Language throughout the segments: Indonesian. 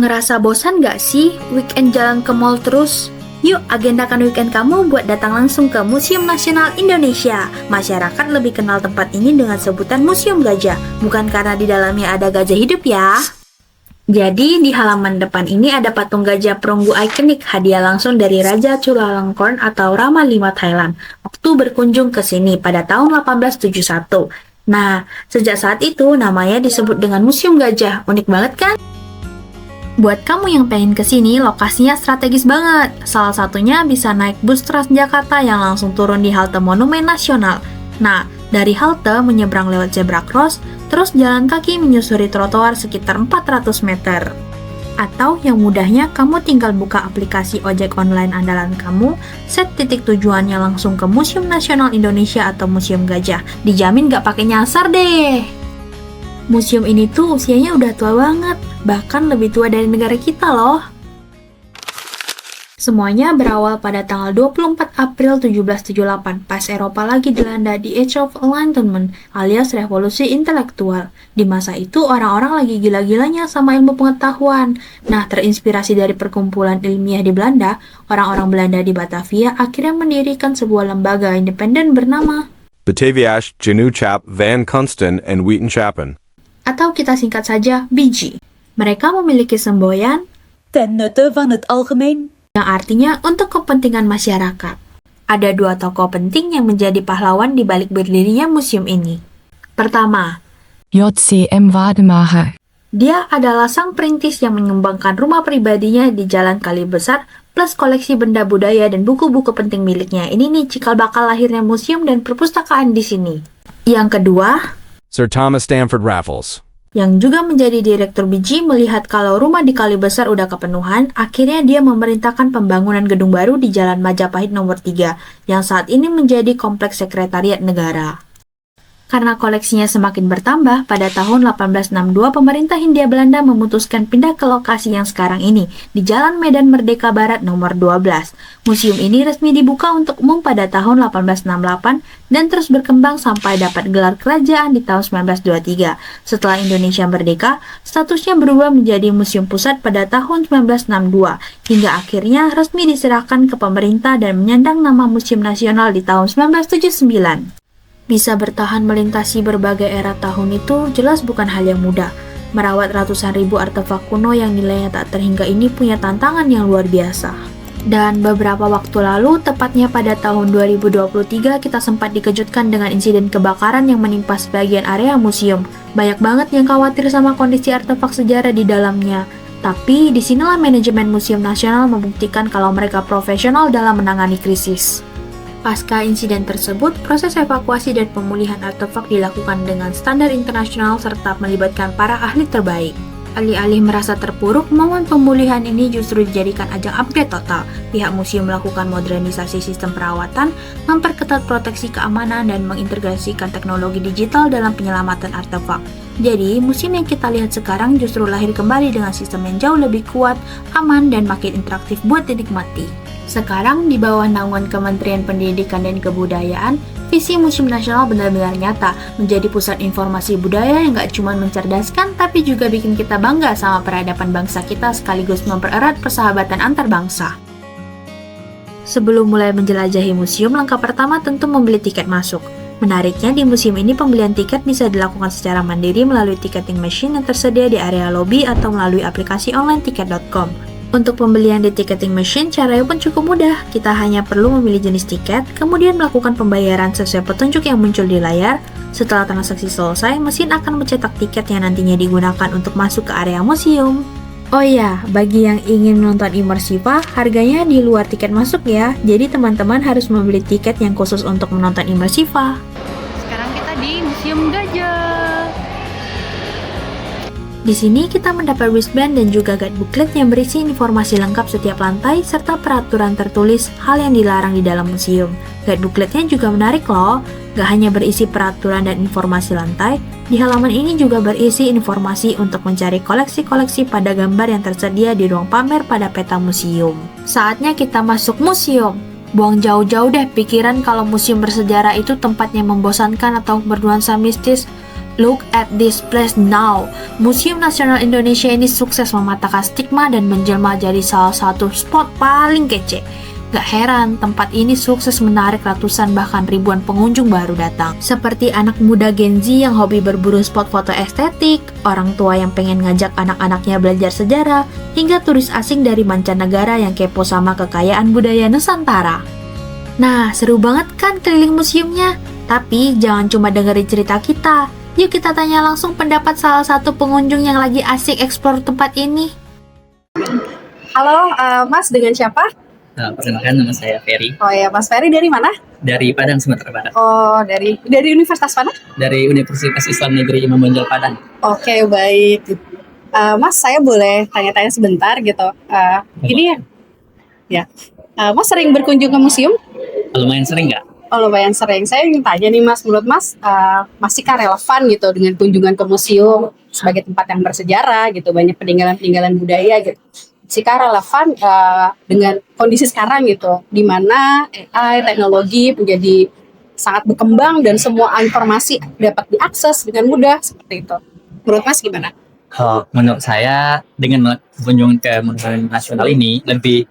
Ngerasa bosan gak sih weekend jalan ke mall terus? Yuk agendakan weekend kamu buat datang langsung ke Museum Nasional Indonesia. Masyarakat lebih kenal tempat ini dengan sebutan Museum Gajah, bukan karena di dalamnya ada gajah hidup ya. Jadi di halaman depan ini ada patung gajah perunggu ikonik hadiah langsung dari Raja Chulalongkorn atau Rama V Thailand waktu berkunjung ke sini pada tahun 1871. Nah, sejak saat itu namanya disebut dengan Museum Gajah. Unik banget kan? Buat kamu yang pengen ke sini, lokasinya strategis banget. Salah satunya bisa naik bus Transjakarta yang langsung turun di halte Monumen Nasional. Nah, dari halte menyeberang lewat zebra cross, terus jalan kaki menyusuri trotoar sekitar 400 meter. Atau yang mudahnya, kamu tinggal buka aplikasi ojek online andalan kamu, set titik tujuannya langsung ke Museum Nasional Indonesia atau Museum Gajah. Dijamin gak pakai nyasar deh. Museum ini tuh usianya udah tua banget, bahkan lebih tua dari negara kita loh. Semuanya berawal pada tanggal 24 April 1778, pas Eropa lagi dilanda di Age of Enlightenment, alias revolusi intelektual. Di masa itu orang-orang lagi gila-gilanya sama ilmu pengetahuan. Nah, terinspirasi dari perkumpulan ilmiah di Belanda, orang-orang Belanda di Batavia akhirnya mendirikan sebuah lembaga independen bernama Bataviasch Genootschap van Kunsten en Wetenschappen. atau kita singkat saja BG. Mereka memiliki semboyan ten nutte van het algemeen, yang artinya untuk kepentingan masyarakat. Ada dua tokoh penting yang menjadi pahlawan di balik berdirinya museum ini. Pertama, JCM Wademacher. dia adalah sang perintis yang menyumbangkan rumah pribadinya di Jalan Kali Besar plus koleksi benda budaya dan buku-buku penting miliknya. Ini nih cikal bakal lahirnya museum dan perpustakaan di sini. Yang kedua, Sir Thomas Stamford Raffles. yang juga menjadi direktur BG melihat kalau rumah di Kali Besar udah kepenuhan, akhirnya dia memerintahkan pembangunan gedung baru di Jalan Majapahit nomor 3, yang saat ini menjadi kompleks sekretariat negara. Karena koleksinya semakin bertambah, pada tahun 1862 pemerintah Hindia Belanda memutuskan pindah ke lokasi yang sekarang ini, di Jalan Medan Merdeka Barat nomor 12. Museum ini resmi dibuka untuk umum pada tahun 1868 dan terus berkembang sampai dapat gelar kerajaan di tahun 1923. Setelah Indonesia merdeka, statusnya berubah menjadi museum pusat pada tahun 1962, hingga akhirnya resmi diserahkan ke pemerintah dan menyandang nama Museum Nasional di tahun 1979. Bisa bertahan melintasi berbagai era tahun itu jelas bukan hal yang mudah. Merawat ratusan ribu artefak kuno yang nilainya tak terhingga ini punya tantangan yang luar biasa. Dan beberapa waktu lalu, tepatnya pada tahun 2023, kita sempat dikejutkan dengan insiden kebakaran yang menimpa sebagian area museum. Banyak banget yang khawatir sama kondisi artefak sejarah di dalamnya. Tapi disinilah manajemen Museum Nasional membuktikan kalau mereka profesional dalam menangani krisis. Pasca insiden tersebut, proses evakuasi dan pemulihan artefak dilakukan dengan standar internasional serta melibatkan para ahli terbaik. Alih-alih merasa terpuruk, momen pemulihan ini justru dijadikan ajang upgrade total. Pihak museum melakukan modernisasi sistem perawatan, memperketat proteksi keamanan, dan mengintegrasikan teknologi digital dalam penyelamatan artefak. Jadi, museum yang kita lihat sekarang justru lahir kembali dengan sistem yang jauh lebih kuat, aman, dan makin interaktif buat dinikmati. Sekarang, di bawah naungan Kementerian Pendidikan dan Kebudayaan, visi Museum Nasional benar-benar nyata, menjadi pusat informasi budaya yang gak cuma mencerdaskan, tapi juga bikin kita bangga sama peradaban bangsa kita sekaligus mempererat persahabatan antar bangsa. Sebelum mulai menjelajahi museum, langkah pertama tentu membeli tiket masuk. Menariknya, di museum ini pembelian tiket bisa dilakukan secara mandiri melalui ticketing machine yang tersedia di area lobi atau melalui aplikasi online tiket.com. Untuk pembelian di ticketing machine, caranya pun cukup mudah. Kita hanya perlu memilih jenis tiket, kemudian melakukan pembayaran sesuai petunjuk yang muncul di layar. Setelah transaksi selesai, mesin akan mencetak tiket yang nantinya digunakan untuk masuk ke area museum. Oh iya, bagi yang ingin menonton Immersiva, harganya di luar tiket masuk ya. Jadi teman-teman harus membeli tiket yang khusus untuk menonton Immersiva. Sekarang kita di Museum Gajah. Di sini kita mendapat wristband dan juga guide booklet yang berisi informasi lengkap setiap lantai serta peraturan tertulis hal yang dilarang di dalam museum. Guide bookletnya juga menarik loh, gak hanya berisi peraturan dan informasi lantai, di halaman ini juga berisi informasi untuk mencari koleksi-koleksi pada gambar yang tersedia di ruang pamer pada peta museum. Saatnya kita masuk museum. Buang jauh-jauh deh pikiran kalau museum bersejarah itu tempatnya membosankan atau bernuansa mistis. Look at this place now. Museum Nasional Indonesia ini sukses mematahkan stigma dan menjelma jadi salah satu spot paling kece. Gak heran, tempat ini sukses menarik ratusan bahkan ribuan pengunjung baru datang. Seperti anak muda Gen Z yang hobi berburu spot foto estetik, orang tua yang pengen ngajak anak-anaknya belajar sejarah, hingga turis asing dari mancanegara yang kepo sama kekayaan budaya Nusantara. Nah, seru banget kan keliling museumnya? Tapi jangan cuma dengerin cerita kita. Yuk kita tanya langsung pendapat salah satu pengunjung yang lagi asik eksplor tempat ini. Halo, Mas, dengan siapa? Perkenalkan, nama saya Ferry Oh ya, Mas Ferry dari mana? dari Padang, Sumatera Barat. Oh, dari Universitas mana? Dari Universitas Islam Negeri Imam Bonjol Padang. Oke, baik. Mas, saya boleh tanya-tanya sebentar gitu. Ini ya, Mas sering berkunjung ke museum? Lumayan sering nggak? Oh, lumayan sering. Saya ingin tanya nih, Mas, menurut Mas, masihkah relevan gitu dengan kunjungan ke museum sebagai tempat yang bersejarah gitu, banyak peninggalan-peninggalan budaya gitu. Masihkah relevan dengan kondisi sekarang gitu, di mana AI, teknologi menjadi sangat berkembang dan semua informasi dapat diakses dengan mudah seperti itu. Menurut Mas gimana? Menurut saya dengan kunjungan ke Monumen Nasional ini lebih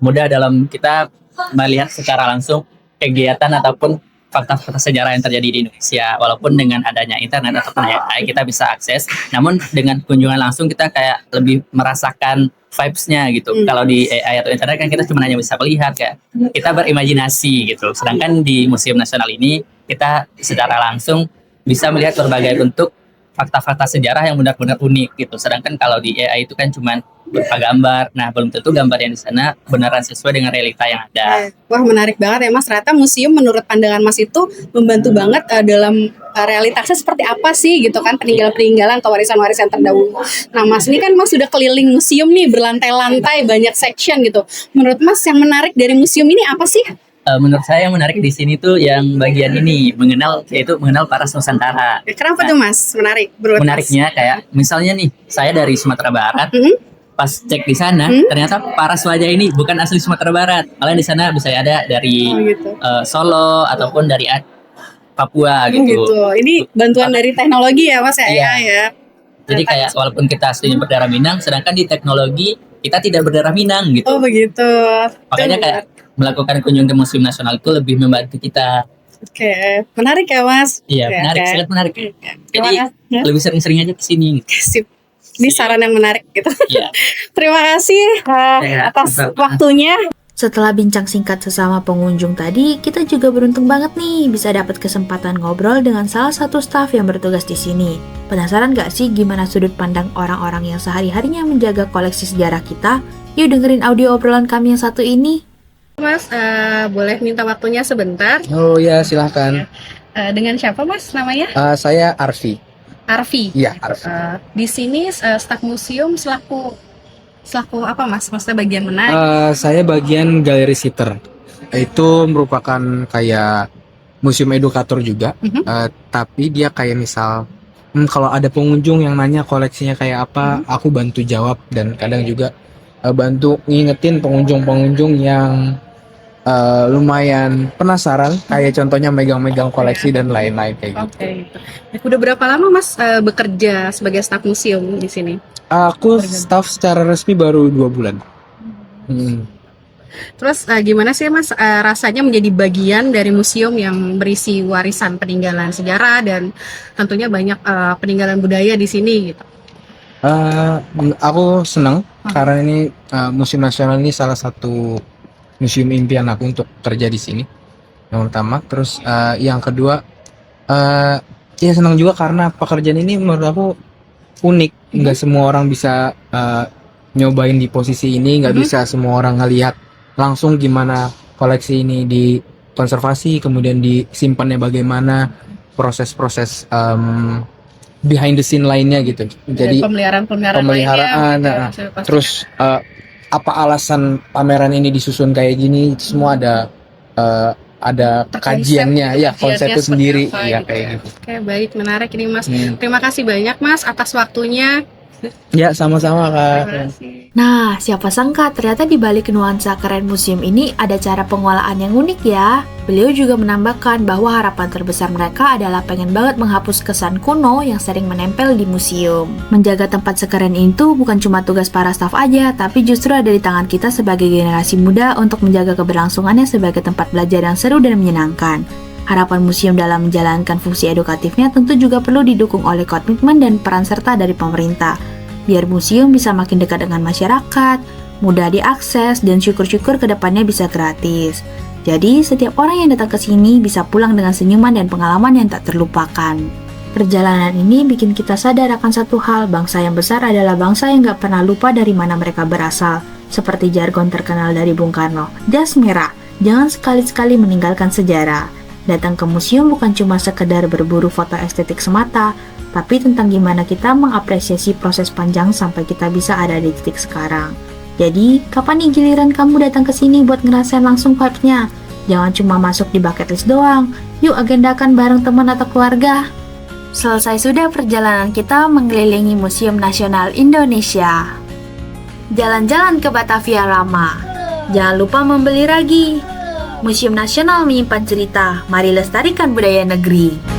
mudah dalam kita melihat secara langsung kegiatan ataupun fakta-fakta sejarah yang terjadi di Indonesia. Walaupun dengan adanya internet ataupun AI kita bisa akses, namun dengan kunjungan langsung kita kayak lebih merasakan vibes-nya gitu. Kalau di AI atau internet kan kita cuma hanya bisa melihat, kayak kita berimajinasi gitu. Sedangkan di Museum Nasional ini kita secara langsung bisa melihat berbagai bentuk fakta-fakta sejarah yang benar-benar unik gitu. Sedangkan kalau di AI itu kan cuma berupa gambar. Nah, belum tentu gambar yang di sana beneran sesuai dengan realita yang ada. Wah, menarik banget ya, Mas. Ternyata museum menurut pandangan Mas itu membantu banget dalam realitasnya seperti apa sih gitu kan, peninggalan-peninggalan atau warisan-warisan terdahulu. Nah, Mas ini kan Mas sudah keliling museum nih, berlantai-lantai, banyak section gitu. Menurut Mas yang menarik dari museum ini apa sih? Menurut saya yang menarik di sini tuh yang bagian ini yaitu mengenal paras Nusantara. Kenapa Nah, tuh Mas menarik? Menurut menariknya kayak misalnya nih, saya dari Sumatera Barat. Pas cek di sana, ternyata paras wajah ini bukan asli Sumatera Barat. Malah di sana bisa ada dari gitu. Solo ataupun dari Papua Gitu. gitu. Ini bantuan dari teknologi ya Mas ya? Iya. Ya. Jadi kayak walaupun kita aslinya berdarah Minang, sedangkan di teknologi kita tidak berdarah Minang gitu. Oh begitu. Makanya kayak melakukan kunjungan ke Museum Nasional itu lebih membantu kita. Oke, menarik ya Mas? Iya, Oke, menarik, oke. sangat menarik. Terima Jadi kasih. Ya. lebih sering-sering aja ke sini. Sip. Ini saran yang menarik gitu. Iya. Terima kasih Ya, atas sama-sama. waktunya. Setelah bincang singkat sesama pengunjung tadi, kita juga beruntung banget nih bisa dapat kesempatan ngobrol dengan salah satu staf yang bertugas di sini. Penasaran gak sih gimana sudut pandang orang-orang yang sehari-harinya menjaga koleksi sejarah kita? Yuk dengerin audio obrolan kami yang satu ini. Mas, boleh minta waktunya sebentar? Oh ya, silahkan. Dengan siapa Mas namanya? Saya Arfi. Arfi. Iya, Arfi. Di sini staf museum selaku apa Mas? Maksudnya bagian mana? Saya bagian galeri sitter. Itu merupakan kayak museum edukator juga. Tapi dia kayak misal, kalau ada pengunjung yang nanya koleksinya kayak apa, aku bantu jawab dan kadang juga bantu ngingetin pengunjung-pengunjung yang lumayan penasaran, kayak contohnya megang-megang koleksi dan lain-lain kayak gitu. Oke. Udah berapa lama Mas bekerja sebagai staf museum di sini? Aku staff secara resmi baru 2 bulan. Terus gimana sih Mas rasanya menjadi bagian dari museum yang berisi warisan peninggalan sejarah dan tentunya banyak peninggalan budaya di sini gitu? Aku senang karena ini Museum Nasional ini salah satu museum impian aku untuk kerja di sini. Yang pertama, terus yang kedua, ya senang juga karena pekerjaan ini menurut aku unik. Nggak semua orang bisa nyobain di posisi ini, nggak bisa semua orang ngelihat langsung gimana koleksi ini dikonservasi, kemudian disimpannya bagaimana, proses-proses behind the scene lainnya gitu. Jadi pemeliharaan pemeliharaan, lainnya, terus apa alasan pameran ini disusun kayak gini, itu semua ada kajiannya, ya konsepnya sendiri, ya kayak gitu. Oke, baik, menarik ini Mas. Terima kasih banyak Mas atas waktunya. Ya, sama-sama Kak. Terima kasih. Nah, siapa sangka ternyata di balik nuansa keren museum ini ada cara pengolahan yang unik ya. Beliau juga menambahkan bahwa harapan terbesar mereka adalah pengen banget menghapus kesan kuno yang sering menempel di museum. Menjaga tempat sekeren itu bukan cuma tugas para staf aja, tapi justru ada di tangan kita sebagai generasi muda untuk menjaga keberlangsungannya sebagai tempat belajar yang seru dan menyenangkan. Harapan museum dalam menjalankan fungsi edukatifnya tentu juga perlu didukung oleh komitmen dan peran serta dari pemerintah. Biar museum bisa makin dekat dengan masyarakat, mudah diakses, dan syukur-syukur kedepannya bisa gratis. Jadi, setiap orang yang datang ke sini bisa pulang dengan senyuman dan pengalaman yang tak terlupakan. Perjalanan ini bikin kita sadar akan satu hal, bangsa yang besar adalah bangsa yang gak pernah lupa dari mana mereka berasal. Seperti jargon terkenal dari Bung Karno, jas merah, jangan sekali-sekali meninggalkan sejarah. Datang ke museum bukan cuma sekedar berburu foto estetik semata, tapi tentang gimana kita mengapresiasi proses panjang sampai kita bisa ada di titik sekarang. Jadi, kapan nih giliran kamu datang ke sini buat ngerasain langsung vibes-nya? Jangan cuma masuk di bucket list doang. Yuk agendakan bareng teman atau keluarga. Selesai sudah perjalanan kita mengelilingi Museum Nasional Indonesia. Jalan-jalan ke Batavia Lama. Jangan lupa membeli ragi. Museum Nasional menyimpan cerita. Mari lestarikan budaya negeri.